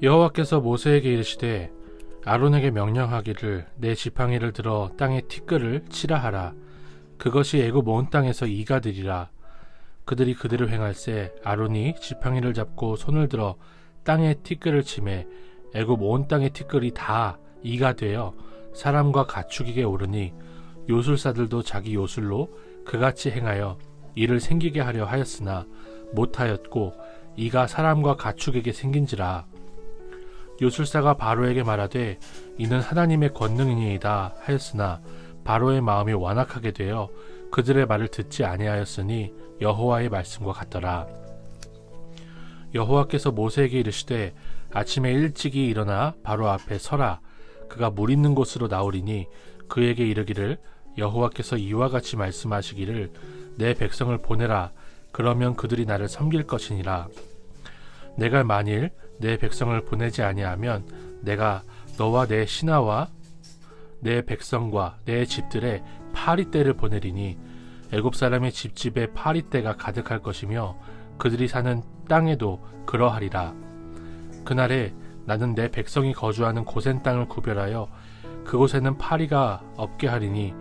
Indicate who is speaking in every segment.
Speaker 1: 여호와께서 모세에게 이르시되 아론에게 명령하기를 내 지팡이를 들어 땅에 티끌을 치라 하라. 그것이 애굽 온 땅에서 이가 되리라. 그들이 그대로 행할세 아론이 지팡이를 잡고 손을 들어 땅에 티끌을 치매 애굽 온 땅의 티끌이 다 이가 되어 사람과 가축에게 오르니 요술사들도 자기 요술로 그같이 행하여 이를 생기게 하려 하였으나 못하였고 이가 사람과 가축에게 생긴지라. 요술사가 바로에게 말하되 이는 하나님의 권능이니이다 하였으나 바로의 마음이 완악하게 되어 그들의 말을 듣지 아니하였으니 여호와의 말씀과 같더라. 여호와께서 모세에게 이르시되 아침에 일찍이 일어나 바로 앞에 서라. 그가 물 있는 곳으로 나오리니 그에게 이르기를 여호와께서 이와 같이 말씀하시기를 내 백성을 보내라. 그러면 그들이 나를 섬길 것이니라. 내가 만일 내 백성을 보내지 아니하면 내가 너와 내 신하와 내 백성과 내 집들에 파리떼를 보내리니 애굽 사람의 집집에 파리떼가 가득할 것이며 그들이 사는 땅에도 그러하리라. 그날에 나는 내 백성이 거주하는 고센 땅을 구별하여 그곳에는 파리가 없게 하리니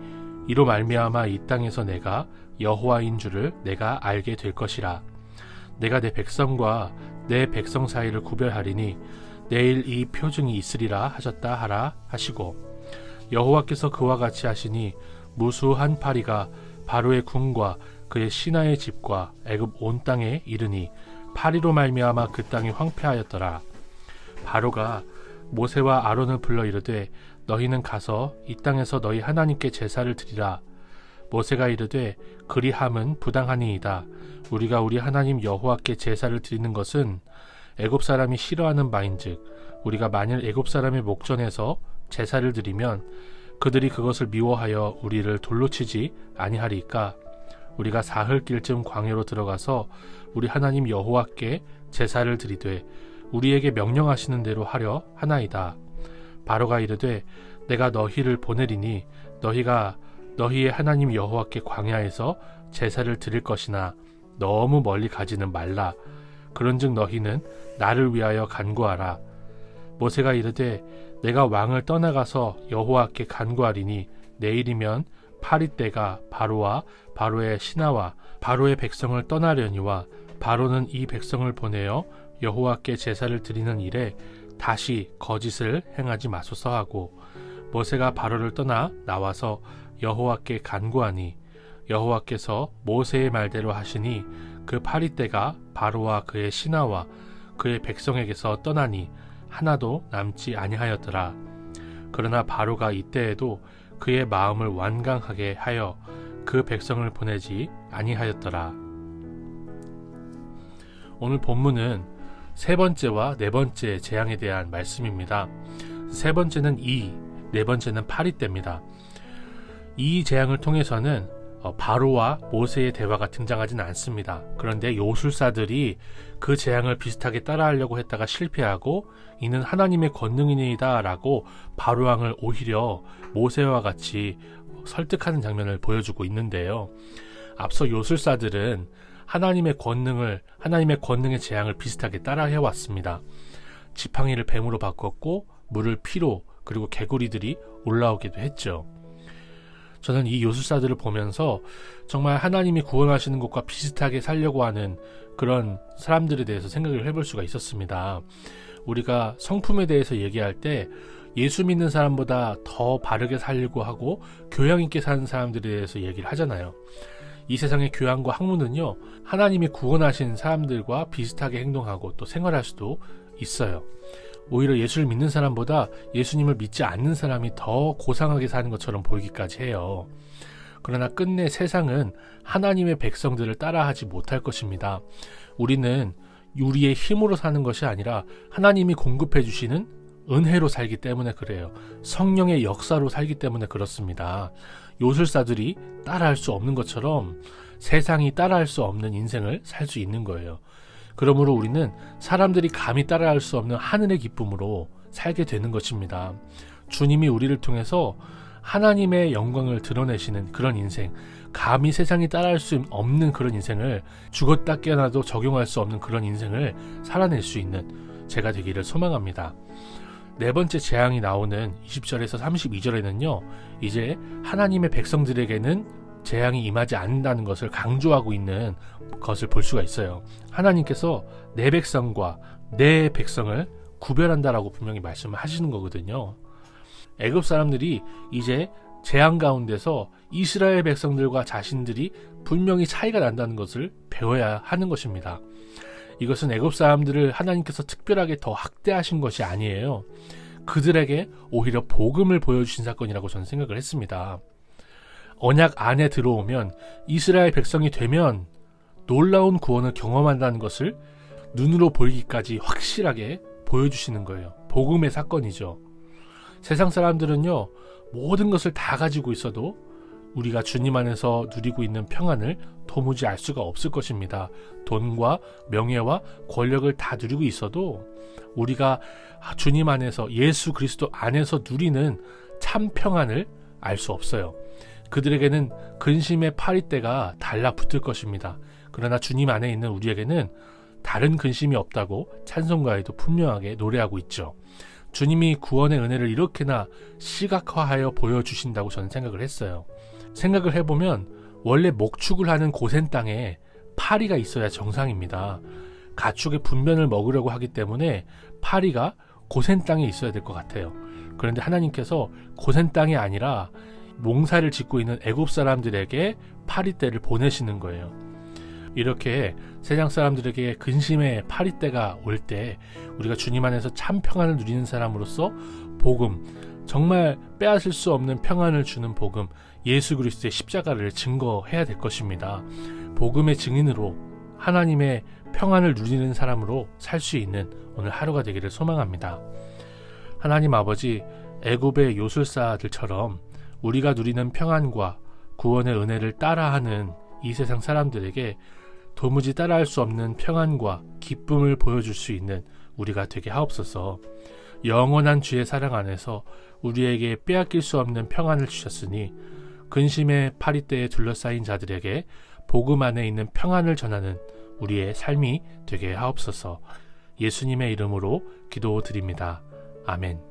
Speaker 1: 이로 말미암아 이 땅에서 내가 여호와인 줄을 내가 알게 될 것이라. 내가 내 백성과 내 백성 사이를 구별하리니 내일 이 표징이 있으리라 하셨다 하라 하시고 여호와께서 그와 같이 하시니 무수한 파리가 바로의 궁과 그의 신하의 집과 애굽 온 땅에 이르니 파리로 말미암아 그 땅이 황폐하였더라. 바로가 모세와 아론을 불러 이르되 너희는 가서 이 땅에서 너희 하나님께 제사를 드리라. 모세가 이르되 그리함은 부당하니이다. 우리가 우리 하나님 여호와께 제사를 드리는 것은 애굽 사람이 싫어하는 바인즉 우리가 만일 애굽 사람의 목전에서 제사를 드리면 그들이 그것을 미워하여 우리를 돌로 치지 아니하리까. 우리가 사흘길쯤 광야로 들어가서 우리 하나님 여호와께 제사를 드리되 우리에게 명령하시는 대로 하려 하나이다. 바로가 이르되 내가 너희를 보내리니 너희가 너희의 하나님 여호와께 광야에서 제사를 드릴 것이나 너무 멀리 가지는 말라. 그런즉 너희는 나를 위하여 간구하라. 모세가 이르되 내가 왕을 떠나가서 여호와께 간구하리니 내일이면 파리떼가 바로와 바로의 신하와 바로의 백성을 떠나려니와 바로는 이 백성을 보내어 여호와께 제사를 드리는 일에 다시 거짓을 행하지 마소서 하고 모세가 바로를 떠나 나와서 여호와께 간구하니 여호와께서 모세의 말대로 하시니 그 파리떼가 바로와 그의 신하와 그의 백성에게서 떠나니 하나도 남지 아니하였더라. 그러나 바로가 이때에도 그의 마음을 완강하게 하여 그 백성을 보내지 아니하였더라. 오늘 본문은 세 번째와 네 번째 재앙에 대한 말씀입니다. 세 번째는 이, 네 번째는 파리떼입니다. 이 재앙을 통해서는 바로와 모세의 대화가 등장하지는 않습니다. 그런데 요술사들이 그 재앙을 비슷하게 따라하려고 했다가 실패하고 이는 하나님의 권능이니이다 라고 바로왕을 오히려 모세와 같이 설득하는 장면을 보여주고 있는데요. 앞서 요술사들은 하나님의 권능의 재앙을 비슷하게 따라해왔습니다. 지팡이를 뱀으로 바꿨고 물을 피로 그리고 개구리들이 올라오기도 했죠. 저는 이 요술사들을 보면서 정말 하나님이 구원하시는 것과 비슷하게 살려고 하는 그런 사람들에 대해서 생각을 해볼 수가 있었습니다. 우리가 성품에 대해서 얘기할 때 예수 믿는 사람보다 더 바르게 살려고 하고 교양 있게 사는 사람들에 대해서 얘기를 하잖아요. 이 세상의 교양과 학문은요, 하나님이 구원하신 사람들과 비슷하게 행동하고 또 생활할 수도 있어요. 오히려 예수를 믿는 사람보다 예수님을 믿지 않는 사람이 더 고상하게 사는 것처럼 보이기까지 해요. 그러나 끝내 세상은 하나님의 백성들을 따라하지 못할 것입니다. 우리는 우리의 힘으로 사는 것이 아니라 하나님이 공급해 주시는 은혜로 살기 때문에 그래요. 성령의 역사로 살기 때문에 그렇습니다. 요술사들이 따라할 수 없는 것처럼 세상이 따라할 수 없는 인생을 살 수 있는 거예요. 그러므로 우리는 사람들이 감히 따라할 수 없는 하늘의 기쁨으로 살게 되는 것입니다. 주님이 우리를 통해서 하나님의 영광을 드러내시는 그런 인생, 감히 세상이 따라할 수 없는 그런 인생을, 죽었다 깨어나도 적용할 수 없는 그런 인생을 살아낼 수 있는, 제가 되기를 소망합니다. 네 번째 재앙이 나오는 20절에서 32절에는요, 이제 하나님의 백성들에게는 재앙이 임하지 않는다는 것을 강조하고 있는 것을 볼 수가 있어요. 하나님께서 내 백성과 내 백성을 구별한다라고 분명히 말씀을 하시는 거거든요. 애굽 사람들이 이제 재앙 가운데서 이스라엘 백성들과 자신들이 분명히 차이가 난다는 것을 배워야 하는 것입니다. 이것은 애굽 사람들을 하나님께서 특별하게 더 학대하신 것이 아니에요. 그들에게 오히려 복음을 보여주신 사건이라고 저는 생각을 했습니다. 언약 안에 들어오면, 이스라엘 백성이 되면 놀라운 구원을 경험한다는 것을 눈으로 보이기까지 확실하게 보여주시는 거예요. 복음의 사건이죠. 세상 사람들은요, 모든 것을 다 가지고 있어도 우리가 주님 안에서 누리고 있는 평안을 도무지 알 수가 없을 것입니다. 돈과 명예와 권력을 다 누리고 있어도 우리가 주님 안에서, 예수 그리스도 안에서 누리는 참 평안을 알 수 없어요. 그들에게는 근심의 파리떼가 달라붙을 것입니다. 그러나 주님 안에 있는 우리에게는 다른 근심이 없다고 찬송가에도 분명하게 노래하고 있죠. 주님이 구원의 은혜를 이렇게나 시각화하여 보여주신다고 저는 생각을 했어요. 생각을 해보면 원래 목축을 하는 고센 땅에 파리가 있어야 정상입니다. 가축의 분변을 먹으려고 하기 때문에 파리가 고센 땅에 있어야 될 것 같아요. 그런데 하나님께서 고센 땅이 아니라 몽사를 짓고 있는 애굽 사람들에게 파리떼를 보내시는 거예요. 이렇게 세상 사람들에게 근심의 파리떼가 올 때 우리가 주님 안에서 참 평안을 누리는 사람으로서 복음, 정말 빼앗을 수 없는 평안을 주는 복음, 예수 그리스도의 십자가를 증거해야 될 것입니다. 복음의 증인으로 하나님의 평안을 누리는 사람으로 살 수 있는 오늘 하루가 되기를 소망합니다. 하나님 아버지, 애굽의 요술사들처럼 우리가 누리는 평안과 구원의 은혜를 따라하는 이 세상 사람들에게 도무지 따라할 수 없는 평안과 기쁨을 보여줄 수 있는 우리가 되게 하옵소서. 영원한 주의 사랑 안에서 우리에게 빼앗길 수 없는 평안을 주셨으니 근심의 파리떼에 둘러싸인 자들에게 복음 안에 있는 평안을 전하는 우리의 삶이 되게 하옵소서. 예수님의 이름으로 기도드립니다. 아멘.